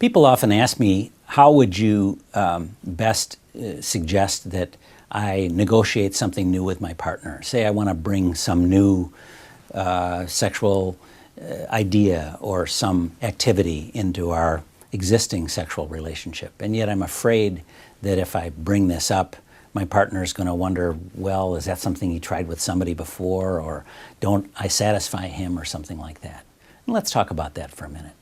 People often ask me, how would you best suggest that I negotiate something new with my partner? Say I want to bring some new sexual idea or some activity into our existing sexual relationship, and yet I'm afraid that if I bring this up, my partner is going to wonder, well, is that something he tried with somebody before, or don't I satisfy him, or something like that. And let's talk about that for a minute.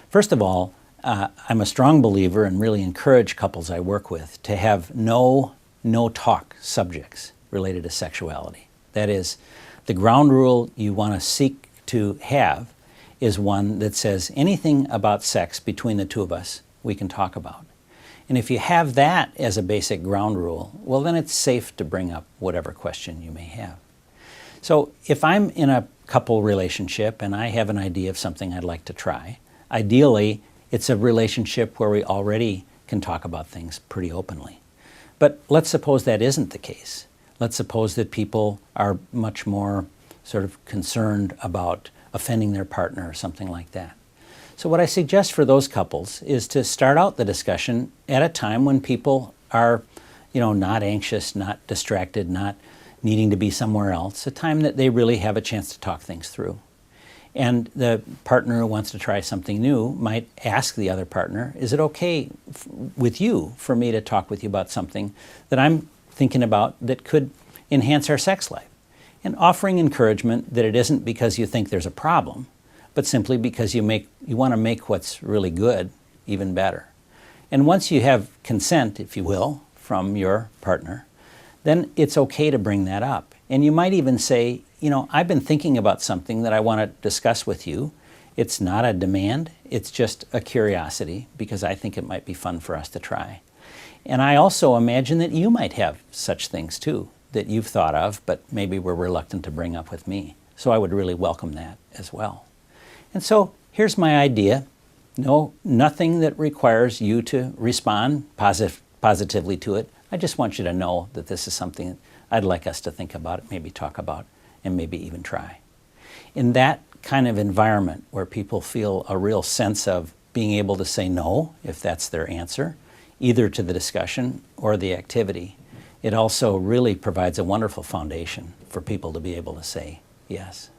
First of all, I'm a strong believer and really encourage couples I work with to have no talk subjects related to sexuality. That is, the ground rule you want to seek to have is one that says anything about sex between the two of us we can talk about. And if you have that as a basic ground rule, well, then it's safe to bring up whatever question you may have. So if I'm in a couple relationship and I have an idea of something I'd like to try, ideally it's a relationship where we already can talk about things pretty openly. But let's suppose that isn't the case. Let's suppose that people are much more sort of concerned about offending their partner or something like that. So what I suggest for those couples is to start out the discussion at a time when people are, not anxious, not distracted, not needing to be somewhere else, a time that they really have a chance to talk things through. And the partner who wants to try something new might ask the other partner, is it okay with you for me to talk with you about something that I'm thinking about that could enhance our sex life? And offering encouragement that it isn't because you think there's a problem, but simply because you want to make what's really good even better. And once you have consent, if you will, from your partner, then it's okay to bring that up. And you might even say, I've been thinking about something that I want to discuss with you. It's not a demand, it's just a curiosity because I think it might be fun for us to try. And I also imagine that you might have such things too that you've thought of, but maybe were reluctant to bring up with me. So I would really welcome that as well. And so here's my idea. Nothing that requires you to respond positively to it. I just want you to know that this is something I'd like us to think about, maybe talk about, and maybe even try. In that kind of environment where people feel a real sense of being able to say no, if that's their answer, either to the discussion or the activity, it also really provides a wonderful foundation for people to be able to say yes.